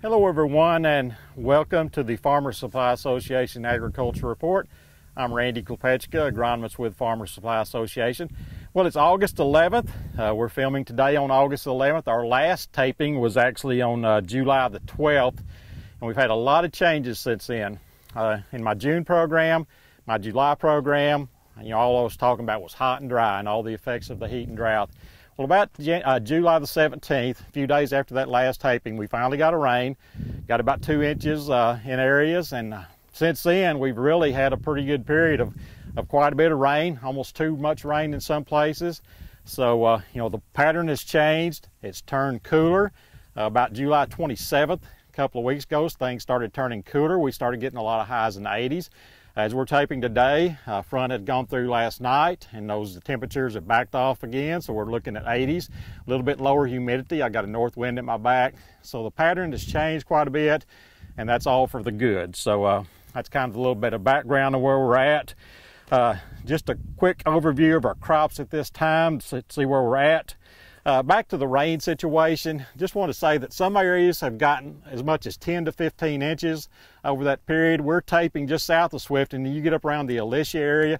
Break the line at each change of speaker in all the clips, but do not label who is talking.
Hello everyone, and welcome to the Farmers Supply Association Agriculture Report. I'm Randy Klepechka, agronomist with Farmers Supply Association. Well, it's August 11th. We're filming today on August 11th. Our last taping was actually on July the 12th, and we've had a lot of changes since then. In my June program, my July program, all I was talking about was hot and dry and all the effects of the heat and drought. Well, about July the 17th, a few days after that last taping, we finally got a rain, got about 2 inches in areas, and since then we've really had a pretty good period of quite a bit of rain, almost too much rain in some places. So, the pattern has changed. It's turned cooler. About July 27th, a couple of weeks ago, things started turning cooler. We started getting a lot of highs in the 80s. As we're taping today, front had gone through last night, and those temperatures have backed off again, so we're looking at 80s. A little bit lower humidity. I got a north wind at my back. So the pattern has changed quite a bit, and that's all for the good. So that's kind of a little bit of background of where we're at. Just a quick overview of our crops at this time, to see where we're at. Back to the rain situation, just want to say that some areas have gotten as much as 10 to 15 inches over that period. We're taping just south of Swift, and you get up around the Alicia area,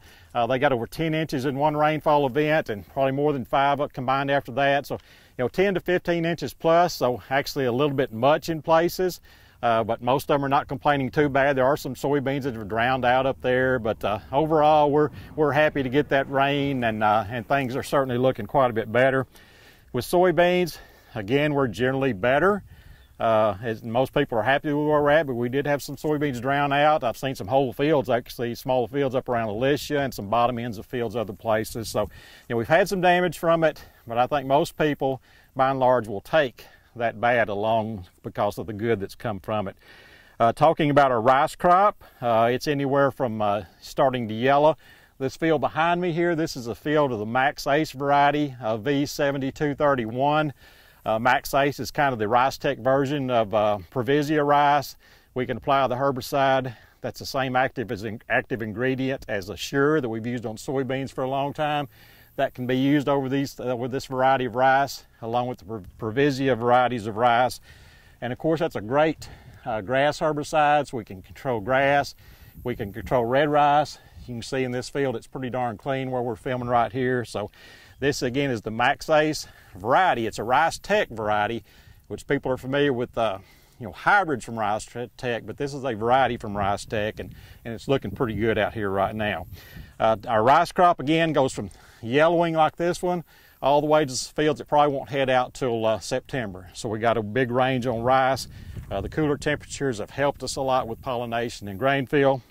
they got over 10 inches in one rainfall event and probably more than 5 up combined after that. So, 10 to 15 inches plus, so actually a little bit much in places. But most of them are not complaining too bad. There are some soybeans that have drowned out up there, but overall we're happy to get that rain, and things are certainly looking quite a bit better. With soybeans, again, we're generally better. As most people are happy with where we're at, but we did have some soybeans drown out. I've seen some whole fields, actually smaller fields up around Alicia and some bottom ends of fields other places. So, we've had some damage from it, but I think most people, by and large, will take that bad along because of the good that's come from it. Talking about our rice crop, it's anywhere from starting to yellow. This field behind me here, this is a field of the Max Ace variety of V7231. Max Ace is kind of the Rice Tech version of Previsia rice. We can apply the herbicide. That's the same active ingredient as Assure that we've used on soybeans for a long time. That can be used over with this variety of rice, along with the Previsia varieties of rice. And of course, that's a great grass herbicide, so we can control grass. We can control red rice. You can see in this field it's pretty darn clean where we're filming right here. So this again is the Max Ace variety. It's a Rice Tech variety, which people are familiar with hybrids from Rice Tech, but this is a variety from Rice Tech, and it's looking pretty good out here right now. Our rice crop again goes from yellowing like this one all the way to fields that probably won't head out till September. So we got a big range on rice. The cooler temperatures have helped us a lot with pollination and grain fill.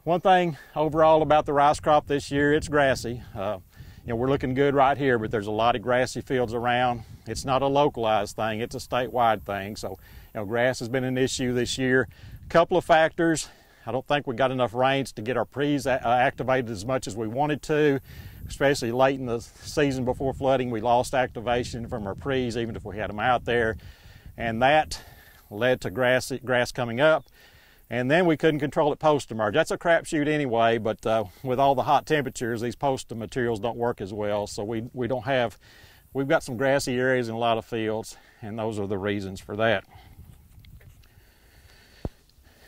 One thing overall about the rice crop this year, it's grassy. We're looking good right here, but there's a lot of grassy fields around. It's not a localized thing, it's a statewide thing. So, grass has been an issue this year. A couple of factors. I don't think we got enough rains to get our pre's activated as much as we wanted to, especially late in the season before flooding. We lost activation from our pre's, even if we had them out there. And that led to grass coming up. And then we couldn't control it post-emerge. That's a crapshoot anyway, but with all the hot temperatures, these post-materials don't work as well. So we've got some grassy areas in a lot of fields, and those are the reasons for that.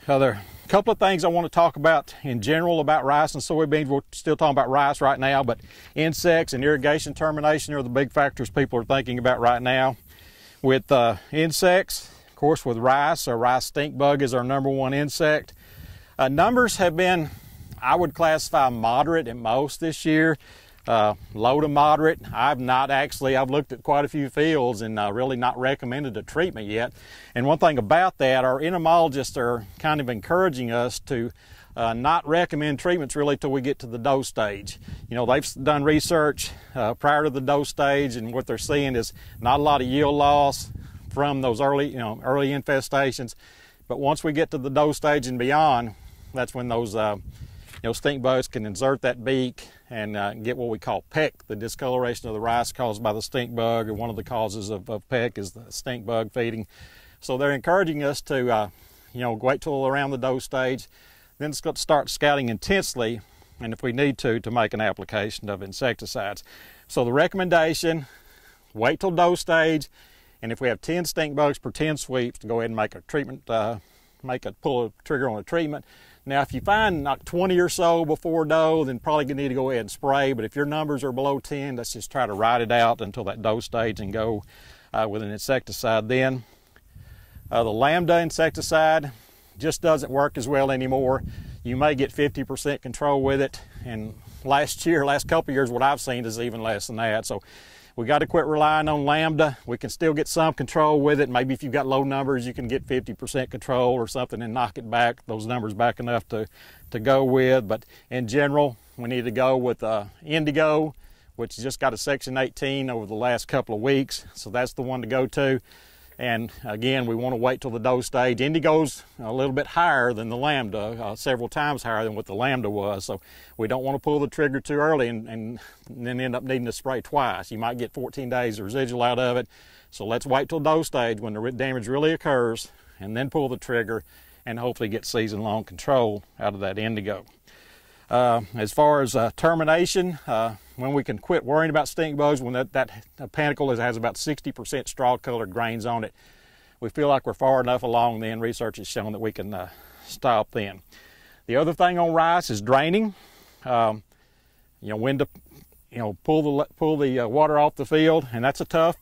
There are a couple of things I want to talk about in general about rice and soybeans. We're still talking about rice right now, but insects and irrigation termination are the big factors people are thinking about right now. With insects, of course, with rice, our rice stink bug is our #1 insect. Numbers have been, I would classify moderate at most this year, low to moderate. I've looked at quite a few fields and really not recommended a treatment yet. And one thing about that, our entomologists are kind of encouraging us to not recommend treatments really till we get to the doe stage. They've done research prior to the doe stage, and what they're seeing is not a lot of yield loss from those early infestations. But once we get to the doe stage and beyond, that's when those stink bugs can insert that beak and get what we call peck, the discoloration of the rice caused by the stink bug, or one of the causes of peck is the stink bug feeding. So they're encouraging us to wait till around the doe stage, then start scouting intensely, and if we need to make an application of insecticides. So the recommendation, wait till doe stage, And if we have 10 stink bugs per 10 sweeps, to go ahead and make a treatment, pull a trigger on a treatment. Now, if you find like 20 or so before doe, then probably you need to go ahead and spray. But if your numbers are below 10, let's just try to ride it out until that doe stage and go with an insecticide then. The Lambda insecticide just doesn't work as well anymore. You may get 50% control with it, and last couple of years, what I've seen is even less than that. So we got to quit relying on Lambda. We can still get some control with it. Maybe if you've got low numbers, you can get 50% control or something and knock it back, those numbers back enough to go with. But in general, we need to go with Indigo, which just got a Section 18 over the last couple of weeks. So that's the one to go to. And again, we want to wait till the doe stage. Indigo's a little bit higher than the Lambda, several times higher than what the Lambda was. So we don't want to pull the trigger too early and then end up needing to spray twice. You might get 14 days of residual out of it. So let's wait till doe stage when the damage really occurs and then pull the trigger and hopefully get season-long control out of that Indigo. As far as termination, when we can quit worrying about stink bugs, when that panicle has about 60% straw-colored grains on it, we feel like we're far enough along then. Research has shown that we can stop then. The other thing on rice is draining. When to pull the water off the field, and that's a tough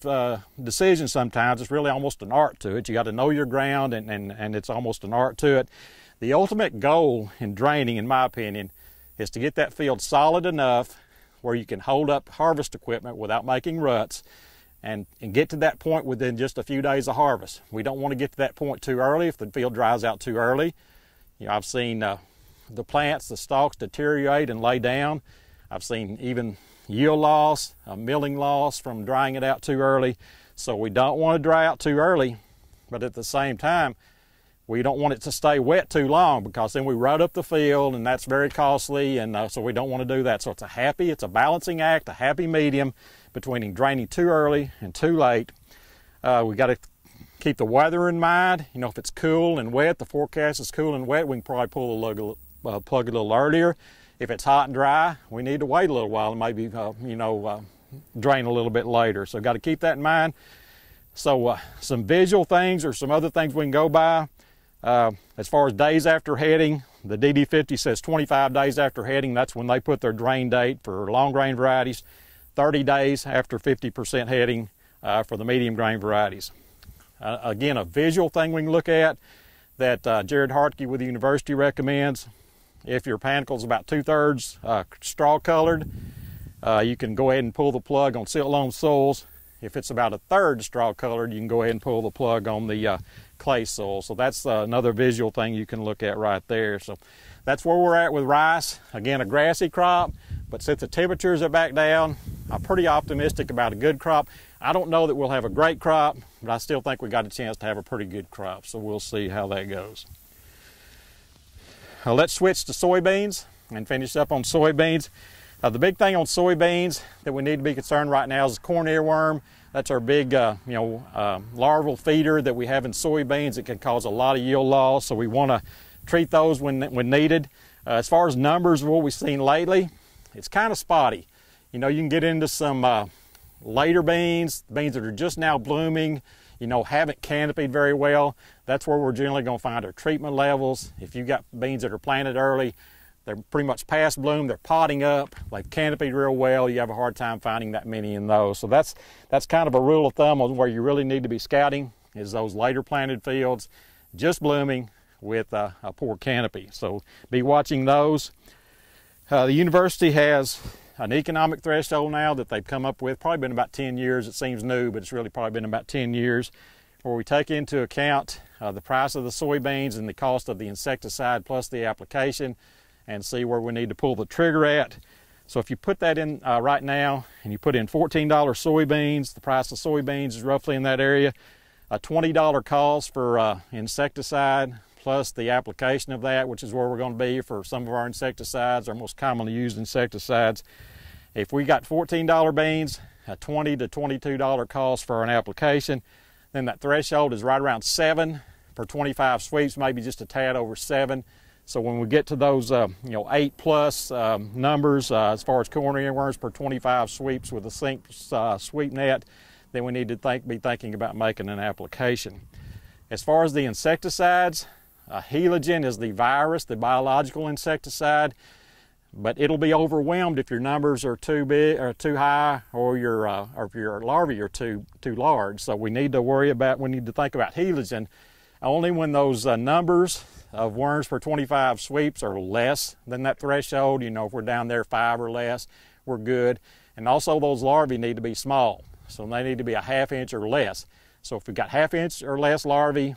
decision sometimes. It's really almost an art to it. You got to know your ground, and it's almost an art to it. The ultimate goal in draining, in my opinion, is to get that field solid enough where you can hold up harvest equipment without making ruts and get to that point within just a few days of harvest. We don't want to get to that point too early if the field dries out too early. I've seen the plants, the stalks deteriorate and lay down. I've seen even yield loss, milling loss from drying it out too early. So we don't want to dry out too early, but at the same time, we don't want it to stay wet too long because then we rut up the field and that's very costly, and so we don't want to do that. So it's a balancing act, a happy medium between draining too early and too late. We got to keep the weather in mind. If it's cool and wet, the forecast is cool and wet, we can probably pull the plug a little earlier. If it's hot and dry, we need to wait a little while and maybe drain a little bit later. So got to keep that in mind. So some visual things or some other things we can go by. As far as days after heading, the DD50 says 25 days after heading. That's when they put their drain date for long grain varieties. 30 days after 50% heading for the medium grain varieties. Again, a visual thing we can look at that Jared Hartke with the university recommends. If your panicle is about 2/3 straw colored, you can go ahead and pull the plug on silt loam soils. If it's about 1/3 straw colored, you can go ahead and pull the plug on the clay soil. So that's another visual thing you can look at right there. So that's where we're at with rice. Again, a grassy crop, but since the temperatures are back down, I'm pretty optimistic about a good crop. I don't know that we'll have a great crop, but I still think we got a chance to have a pretty good crop. So we'll see how that goes. Let's switch to soybeans and finish up on soybeans. The big thing on soybeans that we need to be concerned right now is corn earworm. That's our big, larval feeder that we have in soybeans. It can cause a lot of yield loss, so we want to treat those when needed. As far as numbers of what we've seen lately, it's kind of spotty. You can get into some later beans that are just now blooming, haven't canopied very well. That's where we're generally going to find our treatment levels. If you've got beans that are planted early, they're pretty much past bloom, they're potting up, they've canopied real well, you have a hard time finding that many in those. So that's kind of a rule of thumb on where you really need to be scouting, is those later planted fields just blooming with a poor canopy. So be watching those. The university has an economic threshold now that they've come up with, probably been about 10 years. It seems new, but it's really probably been about 10 years, where we take into account the price of the soybeans and the cost of the insecticide plus the application, and see where we need to pull the trigger at. So if you put that in right now, and you put in $14 soybeans, the price of soybeans is roughly in that area. A $20 cost for insecticide plus the application of that, which is where we're going to be for some of our insecticides, our most commonly used insecticides. If we got $14 beans, a $20 to $22 cost for an application, then that threshold is right around 7 for 25 sweeps, maybe just a tad over 7. So when we get to those 8+ numbers as far as corn earworms per 25 sweeps with a sink sweep net, then we need to be thinking about making an application. As far as the insecticides, Heliogen is the virus, the biological insecticide, but it'll be overwhelmed if your numbers are too big or too high, or if your larvae are too large. So we need to think about Heliogen only when those numbers of worms per 25 sweeps are less than that threshold. You know, if we're down there 5 or less, we're good. And also those larvae need to be small, so they need to be a 1/2 inch or less. So if we've got 1/2 inch or less larvae,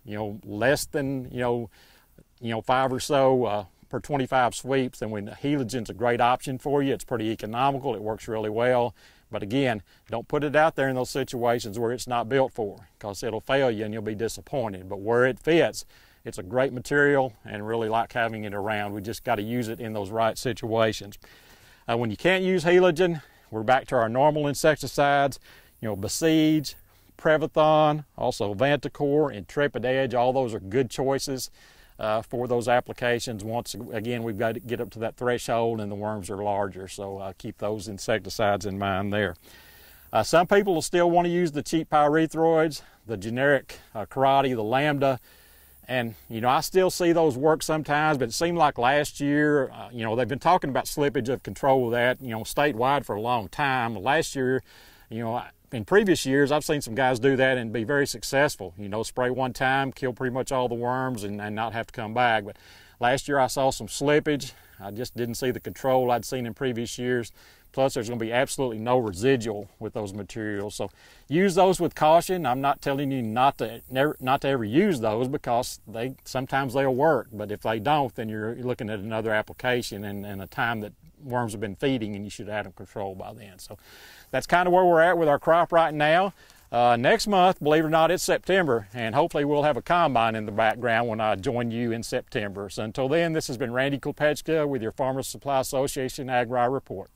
you know, less than 5 or so per 25 sweeps, then Heliogen's a great option for you. It's pretty economical. It works really well. But again, don't put it out there in those situations where it's not built for, because it'll fail you and you'll be disappointed. But where it fits, it's a great material and really like having it around. We just got to use it in those right situations. When you can't use Heliogen, we're back to our normal insecticides. You know, Besiege, Prevathon, also Vantacor, Intrepid Edge. All those are good choices for those applications. Once again, we've got to get up to that threshold and the worms are larger, so keep those insecticides in mind there. Some people will still want to use the cheap pyrethroids, the generic Karate, the Lambda, and you know, I still see those work sometimes, but it seemed like last year, you know, they've been talking about slippage of control of that, you know, statewide for a long time. Last year, you know, in previous years, I've seen some guys do that and be very successful. You know, spray one time, kill pretty much all the worms and not have to come back. But last year I saw some slippage. I just didn't see the control I'd seen in previous years. Plus, there's going to be absolutely no residual with those materials. So use those with caution. I'm not telling you not to ever use those, because sometimes they'll work. But if they don't, then you're looking at another application and a time that worms have been feeding, and you should have had them controlled by then. So that's kind of where we're at with our crop right now. Next month, believe it or not, it's September, and hopefully we'll have a combine in the background when I join you in September. So until then, this has been Randy Kopechka with your Farmers Supply Association Ag Report.